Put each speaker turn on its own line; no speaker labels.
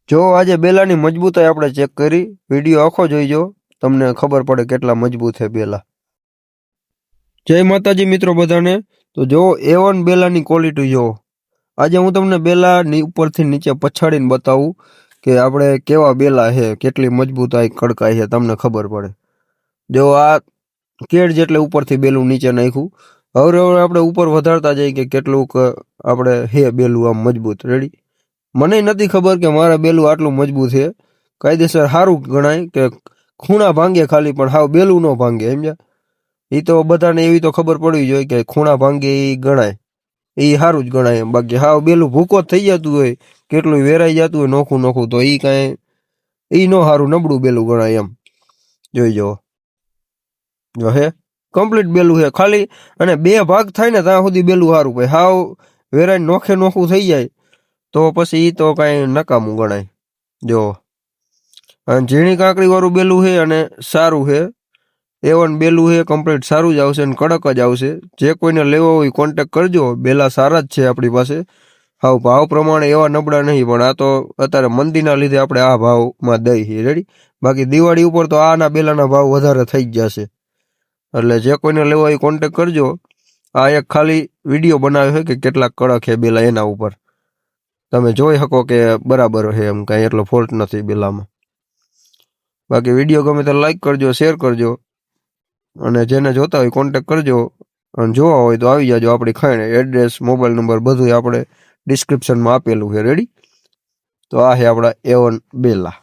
જો આજે બેલાની મજબૂતાઈ આપણે ચેક કરી, વિડીયો આખો જોઈજો, તમને ખબર પડે કેટલા મજબૂત છે બેલા। જય માતાજી મિત્રો બધાને। તો જો A1 બેલાની ક્વોલિટી જો આજે હું તમને બેલાની ઉપરથી નીચે પછાડીને બતાવું કે આપણે કેવા બેલા છે, કેટલી મજબૂતાઈ કડકાઈ છે, તમને ખબર પડે। જો આ કેડ જેટલે ઉપરથી બેલું નીચે નાખ્યું, હવે આપણે ઉપર વધારતા જઈએ કે કેટલું આપણે હે બેલું આમ મજબૂત। રેડી? મને નથી ખબર કે મારા બેલું આટલું મજબૂત છે, કાયદેસર સારું ગણાય કે ખૂણા ભાંગે ખાલી પણ હાવ બેલું ન ભાંગે, સમજ્યા? એ તો બધાને એવી તો ખબર પડવી જોઈએ કે ખૂણા ભાંગે એ ગણાય, એ સારું જ ગણાય। બાકી હાવ બેલું ભૂકો થઈ જતું હોય, કેટલું વેરાઈ જતું હોય નોખું નોખું, તો એ કાંઈ એ નો સારું, નબળું બેલું ગણાય એમ। જોઈ જવો, જો હે કમ્પ્લીટ બેલું છે ખાલી, અને બે ભાગ થાય ને ત્યાં સુધી બેલું સારું, ભાઈ હાવ વેરાઈ નોખે નોખું થઈ જાય તો પછી એ તો કાંઈ નકામું ગણાય। જો ઝીણી કાંકરી વાળું બેલું છે અને સારું છે, A1 બેલું છે, કમ્પ્લીટ સારું જ આવશે અને કડક જ આવશે। જે કોઈને લેવો હોય કોન્ટેક કરજો, બેલા સારા જ છે આપણી પાસે, હાવ ભાવ પ્રમાણે એવા નબળા નહીં, પણ આ તો અત્યારે મંદીના લીધે આપણે આ ભાવમાં દઈ છીએ। રેડી? બાકી દિવાળી ઉપર તો આના બેલાના ભાવ વધારે થઈ જ જશે, એટલે જે કોઈને લેવો હોય કોન્ટેક કરજો। આ એક ખાલી વિડીયો બનાવ્યો છે કે કેટલા કડક છે બેલા, એના ઉપર તમે જોઈ શકો કે બરાબર છે, એમ કાંઈ એટલો ફોલ્ટ નથી બેલામાં। બાકી વિડીયો ગમે તો લાઈક કરજો, શેર કરજો, અને જેને જોતા હોય કોન્ટેક કરજો, અને જોવા હોય તો આવી જાજો આપણી ખાણ। એડ્રેસ, મોબાઈલ નંબર બધું આપણે ડિસ્ક્રિપ્શનમાં આપેલું છે। રેડી? તો આ છે આપણા A1 બેલા।